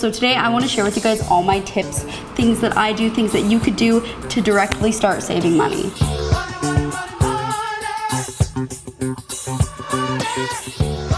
So today I want to share with you guys all my tips, things that I do, things that you could do to directly start saving money.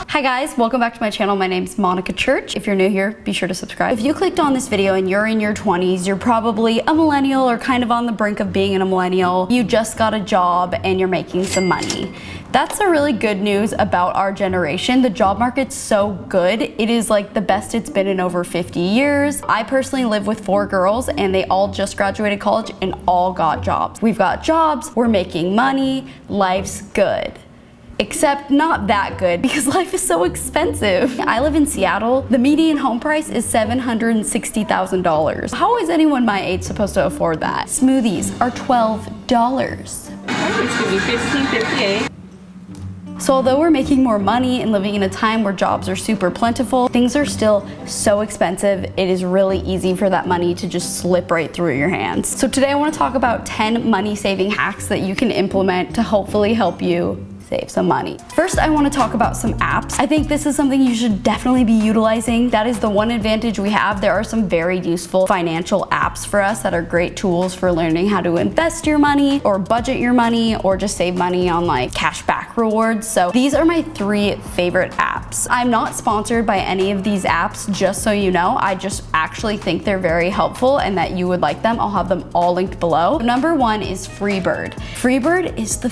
Hi guys, welcome back to my channel. My name's Monica Church. If you're new here, be sure to subscribe. If you clicked on this video and you're in your 20s, you're probably a millennial or kind of on the brink of being a millennial. You just got a job and you're making some money. That's the really good news about our generation. The job market's so good. It is like the best it's been in over 50 years. I personally live with 4 girls and they all just graduated college and all got jobs. We've got jobs, we're making money, life's good. Except not that good because life is so expensive. I live in Seattle. The median home price is $760,000. How is anyone my age supposed to afford that? Smoothies are $12. It's gonna be $15.58. So although we're making more money and living in a time where jobs are super plentiful, things are still so expensive. It is really easy for that money to just slip right through your hands. So today I want to talk about 10 money saving hacks that you can implement to hopefully help you save some money. First, I want to talk about some apps. I think this is something you should definitely be utilizing. That is the one advantage we have. There are some very useful financial apps for us that are great tools for learning how to invest your money or budget your money or just save money on like cash back rewards. So these are my 3 favorite apps. I'm not sponsored by any of these apps, just so you know. I just actually think they're very helpful and that you would like them. I'll have them all linked below. Number 1 is Freebird. Freebird is the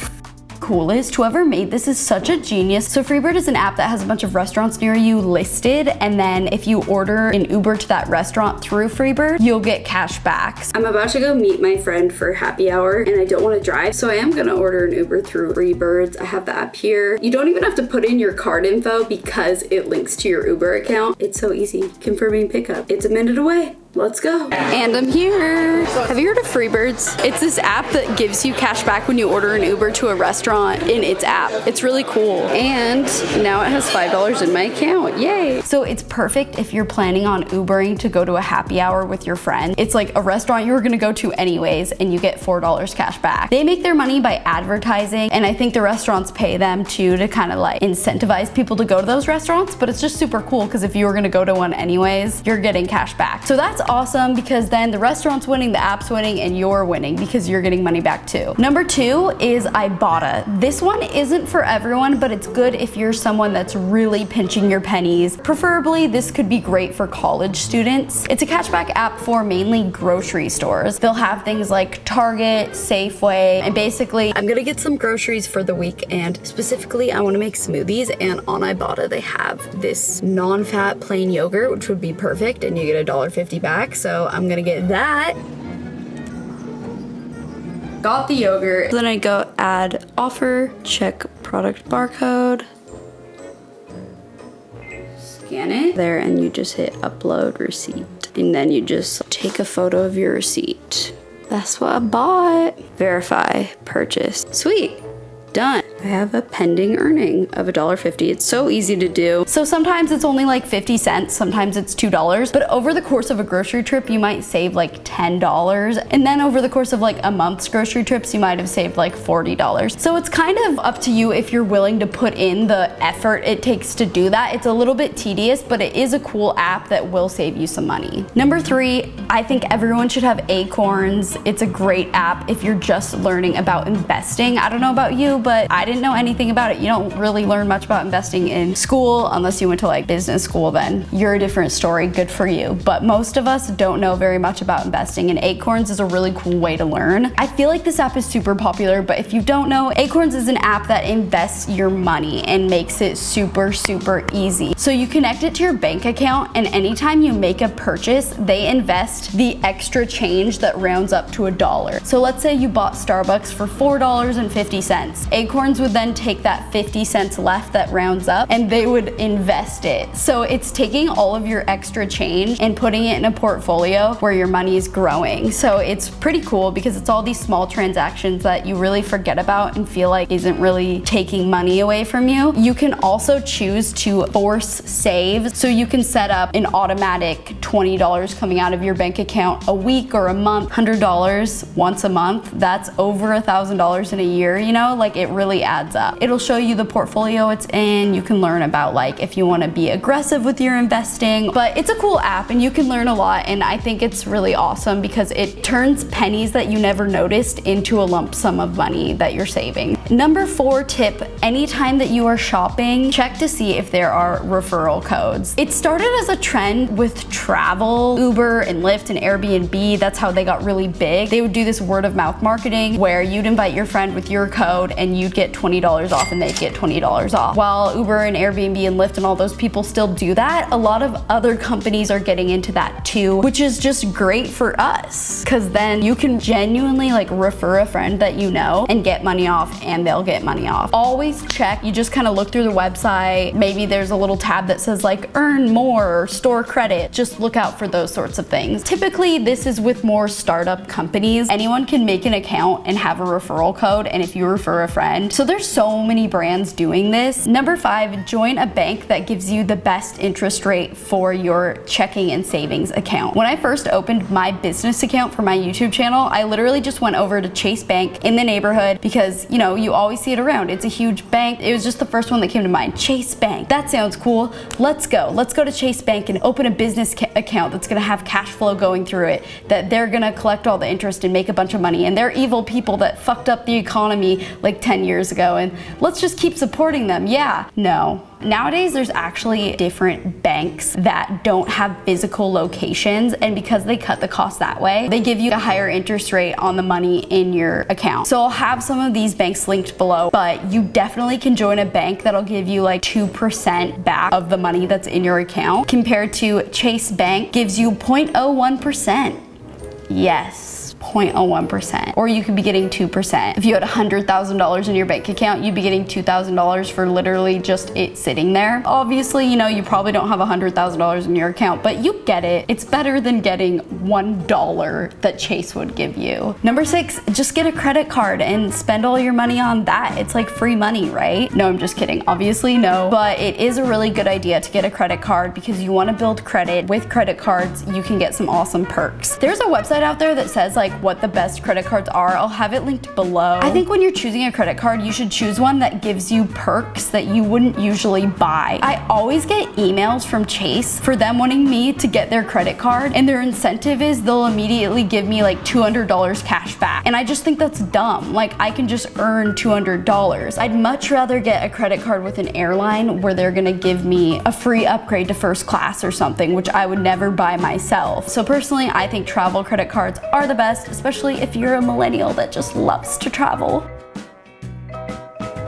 coolest. Whoever made this is such a genius. So Freebird is an app that has a bunch of restaurants near you listed, and then if you order an Uber to that restaurant through Freebird, you'll get cash back. I'm about to go meet my friend for happy hour and I don't want to drive, so I am gonna order an Uber through Freebird. I have the app here. You don't even have to put in your card info because it links to your Uber account. It's so easy. Confirming pickup. It's a minute away. Let's go. And I'm here. Have you heard of Freebirds? It's this app that gives you cash back when you order an Uber to a restaurant in its app. It's really cool. And now it has $5 in my account. Yay. So it's perfect if you're planning on Ubering to go to a happy hour with your friend. It's like a restaurant you were gonna go to anyways and you get $4 cash back. They make their money by advertising, and I think the restaurants pay them too to kind of like incentivize people to go to those restaurants, but it's just super cool because if you were gonna go to one anyways, you're getting cash back. So that's awesome because then the restaurant's winning, the app's winning, and you're winning because you're getting money back too. Number 2 is Ibotta. This one isn't for everyone, but it's good if you're someone that's really pinching your pennies. Preferably, this could be great for college students. It's a cashback app for mainly grocery stores. They'll have things like Target, Safeway, and basically, I'm gonna get some groceries for the week, and specifically, I wanna make smoothies, and on Ibotta, they have this non-fat plain yogurt, which would be perfect, and you get $1.50 back. So I'm gonna get that. Got the yogurt. Then I go add offer, check product barcode, scan it there, and you just hit upload receipt. And then you just take a photo of your receipt. That's what I bought. Verify purchase. Sweet. Done. I have a pending earning of $1.50. It's so easy to do. So sometimes it's only like 50 cents, sometimes it's $2, but over the course of a grocery trip, you might save like $10. And then over the course of like a month's grocery trips, you might have saved like $40. So it's kind of up to you if you're willing to put in the effort it takes to do that. It's a little bit tedious, but it is a cool app that will save you some money. Number 3, I think everyone should have Acorns. It's a great app if you're just learning about investing. I don't know about you, but I didn't know anything about it. You don't really learn much about investing in school unless you went to like business school, then you're a different story, good for you. But most of us don't know very much about investing, and Acorns is a really cool way to learn. I feel like this app is super popular, but if you don't know, Acorns is an app that invests your money and makes it super, super easy. So you connect it to your bank account, and anytime you make a purchase, they invest the extra change that rounds up to $1. So let's say you bought Starbucks for $4.50. Acorns would then take that 50 cents left that rounds up and they would invest it. So it's taking all of your extra change and putting it in a portfolio where your money is growing. So it's pretty cool because it's all these small transactions that you really forget about and feel like isn't really taking money away from you. You can also choose to force save. So you can set up an automatic $20 coming out of your bank account a week or a month, $100 once a month, that's over $1,000 in a year, you know, like it really adds up. It'll show you the portfolio it's in. You can learn about like if you want to be aggressive with your investing, but it's a cool app and you can learn a lot. And I think it's really awesome because it turns pennies that you never noticed into a lump sum of money that you're saving. Number 4 tip, anytime that you are shopping, check to see if there are referral codes. It started as a trend with travel, Uber and Lyft and Airbnb. That's how they got really big. They would do this word of mouth marketing where you'd invite your friend with your code and you'd get $20 off and they'd get $20 off. While Uber and Airbnb and Lyft and all those people still do that, a lot of other companies are getting into that too, which is just great for us because then you can genuinely like refer a friend that you know and get money off and they'll get money off. Always check. You just kind of look through the website. Maybe there's a little tab that says like earn more or store credit. Just look out for those sorts of things. Typically this is with more startup companies. Anyone can make an account and have a referral code, and if you refer a friend. So there's so many brands doing this. Number 5, join a bank that gives you the best interest rate for your checking and savings account. When I first opened my business account for my YouTube channel, I literally just went over to Chase Bank in the neighborhood because, you know, you always see it around. It's a huge bank. It was just the first one that came to mind. Chase Bank. That sounds cool. Let's go. Let's go to Chase Bank and open a business account that's gonna have cash flow going through it, that they're gonna collect all the interest and make a bunch of money. And they're evil people that fucked up the economy like 10 years ago, and let's just keep supporting them. Yeah, no. Nowadays, there's actually different banks that don't have physical locations, and because they cut the cost that way, they give you a higher interest rate on the money in your account. So I'll have some of these banks linked below, but you definitely can join a bank that'll give you like 2% back of the money that's in your account, compared to Chase Bank gives you 0.01%. Yes. 0.01%, or you could be getting 2%. If you had $100,000 in your bank account, you'd be getting $2,000 for literally just it sitting there. Obviously, you know, you probably don't have $100,000 in your account, but you get it. It's better than getting $1 that Chase would give you. Number 6, just get a credit card and spend all your money on that. It's like free money, right? No, I'm just kidding. Obviously, no, but it is a really good idea to get a credit card because you want to build credit. With credit cards, you can get some awesome perks. There's a website out there that says like what the best credit cards are. I'll have it linked below. I think when you're choosing a credit card, you should choose one that gives you perks that you wouldn't usually buy. I always get emails from Chase for them wanting me to get their credit card, and their incentive is they'll immediately give me like $200 cash back. And I just think that's dumb. Like, I can just earn $200. I'd much rather get a credit card with an airline where they're gonna give me a free upgrade to first class or something, which I would never buy myself. So personally, I think travel credit cards are the best, especially if you're a millennial that just loves to travel.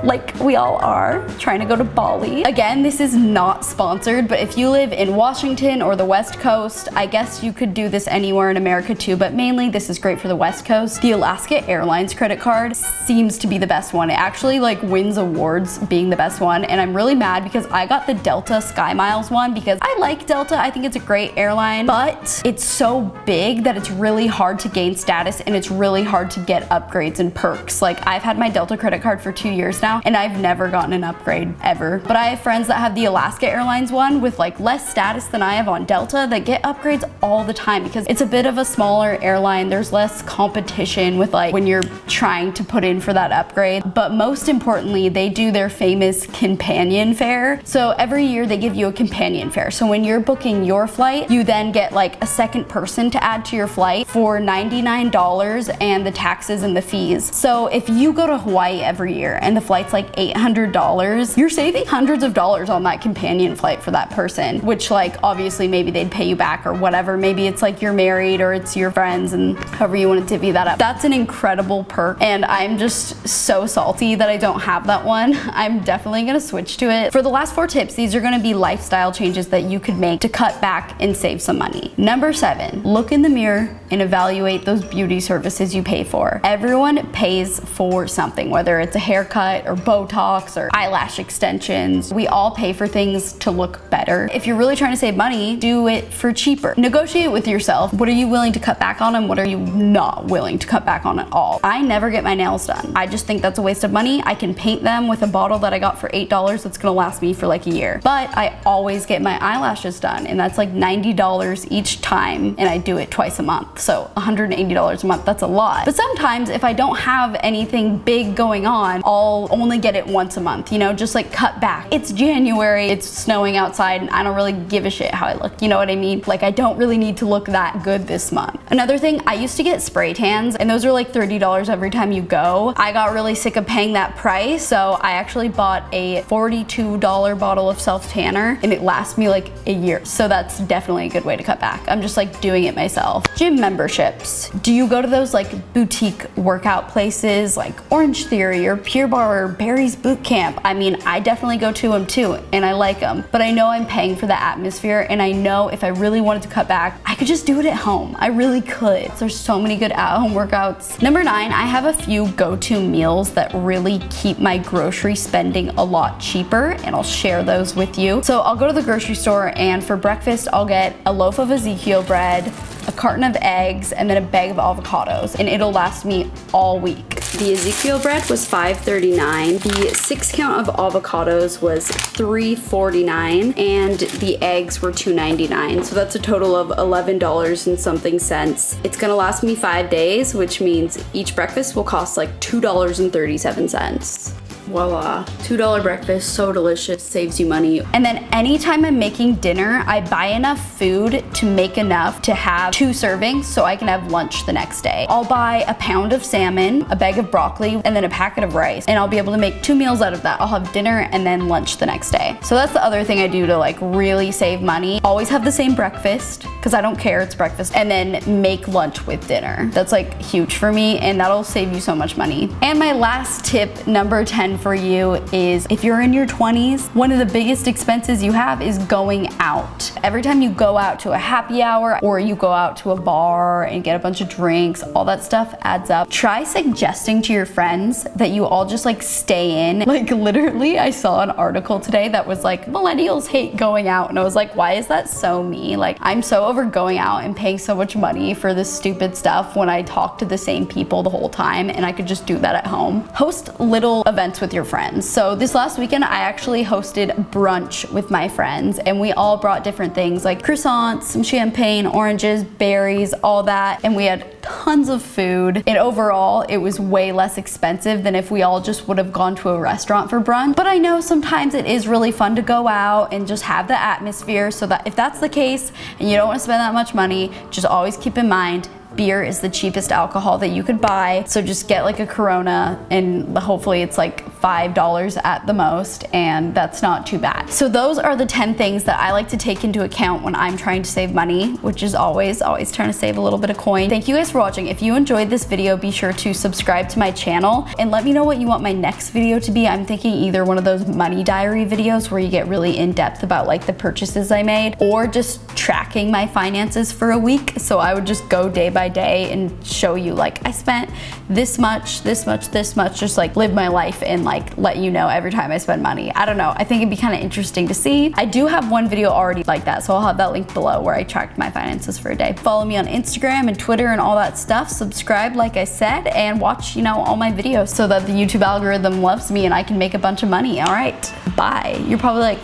Like we all are, trying to go to Bali. Again, this is not sponsored, but if you live in Washington or the West Coast, I guess you could do this anywhere in America too, but mainly this is great for the West Coast. The Alaska Airlines credit card seems to be the best one. It actually like wins awards being the best one, and I'm really mad because I got the Delta Sky Miles one because I like Delta. I think it's a great airline, but it's so big that it's really hard to gain status and it's really hard to get upgrades and perks. Like, I've had my Delta credit card for 2 years now, and I've never gotten an upgrade ever. But I have friends that have the Alaska Airlines one with like less status than I have on Delta that get upgrades all the time because it's a bit of a smaller airline. There's less competition with like when you're trying to put in for that upgrade. But most importantly, they do their famous companion fare. So every year they give you a companion fare. So when you're booking your flight, you then get like a second person to add to your flight for $99 and the taxes and the fees. So if you go to Hawaii every year and the flight's like $800, you're saving hundreds of dollars on that companion flight for that person, which like obviously maybe they'd pay you back or whatever. Maybe it's like you're married or it's your friends and however you want to divvy that up. That's an incredible perk, and I'm just so salty that I don't have that one. I'm definitely gonna switch to it. For the last 4 tips, these are gonna be lifestyle changes that you could make to cut back and save some money. Number 7, look in the mirror and evaluate those beauty services you pay for. Everyone pays for something, whether it's a haircut or Botox or eyelash extensions. We all pay for things to look better. If you're really trying to save money, do it for cheaper. Negotiate with yourself. What are you willing to cut back on and what are you not willing to cut back on at all? I never get my nails done. I just think that's a waste of money. I can paint them with a bottle that I got for $8 that's gonna last me for like a year. But I always get my eyelashes done and that's like $90 each time and I do it twice a month. So $180 a month, that's a lot. But sometimes if I don't have anything big going on, I'll only get it once a month, you know, just like cut back. It's January, it's snowing outside and I don't really give a shit how I look, you know what I mean? Like I don't really need to look that good this month. Another thing, I used to get spray tans and those are like $30 every time you go. I got really sick of paying that price, so I actually bought a $42 bottle of self tanner and it lasts me like a year. So that's definitely a good way to cut back. I'm just like doing it myself. Gym memberships. Do you go to those like boutique workout places like Orange Theory or Pure Barre or Barry's Boot Camp? I mean, I definitely go to them too and I like them, but I know I'm paying for the atmosphere and I know if I really wanted to cut back, I could just do it at home. I really could. There's so many good at-home workouts. Number 9, I have a few go-to meals that really keep my grocery spending a lot cheaper and I'll share those with you. So I'll go to the grocery store and for breakfast, I'll get a loaf of Ezekiel bread, a carton of eggs, and then a bag of avocados, and it'll last me all week. The Ezekiel bread was $5.39. The 6 count of avocados was $3.49, and the eggs were $2.99. So that's a total of $11 and something cents. It's gonna last me 5 days, which means each breakfast will cost like $2.37. Voila, $2 breakfast, so delicious, saves you money. And then anytime I'm making dinner, I buy enough food to make enough to have 2 servings so I can have lunch the next day. I'll buy a pound of salmon, a bag of broccoli, and then a packet of rice. And I'll be able to make 2 meals out of that. I'll have dinner and then lunch the next day. So that's the other thing I do to like really save money. Always have the same breakfast, because I don't care, it's breakfast, and then make lunch with dinner. That's like huge for me and that'll save you so much money. And my last tip, number 10 for you, is if you're in your 20s, one of the biggest expenses you have is going out. Every time you go out to a happy hour or you go out to a bar and get a bunch of drinks, all that stuff adds up. Try suggesting to your friends that you all just like stay in. Like literally, I saw an article today that was like, millennials hate going out, and I was like, why is that so me? Like, I'm so over going out and paying so much money for this stupid stuff when I talk to the same people the whole time and I could just do that at home. Host little events with your friends. So this last weekend, I actually hosted brunch with my friends and we all brought different things like croissants, some champagne, oranges, berries, all that. And we had tons of food. And overall, it was way less expensive than if we all just would have gone to a restaurant for brunch. But I know sometimes it is really fun to go out and just have the atmosphere, so that if that's the case and you don't want to spend that much money, just always keep in mind, beer is the cheapest alcohol that you could buy. So just get like a Corona and hopefully it's like $5 at the most, and that's not too bad. So those are the 10 things that I like to take into account when I'm trying to save money, which is always trying to save a little bit of coin. Thank you guys for watching. If you enjoyed this video, be sure to subscribe to my channel and let me know what you want my next video to be. I'm thinking either one of those money diary videos where you get really in depth about like the purchases I made, or just tracking my finances for a week. So I would just go day by day and show you like I spent this much, this much, this much, just like live my life and like let you know every time I spend money. I don't know, I think it'd be kind of interesting to see. I do have one video already like that, so I'll have that link below where I tracked my finances for a day. Follow me on Instagram and Twitter and all that stuff. Subscribe like I said, and watch, you know, all my videos so that the YouTube algorithm loves me and I can make a bunch of money. All right, bye. You're probably like,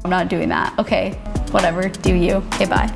I'm not doing that. Okay, whatever, do you. Okay, bye.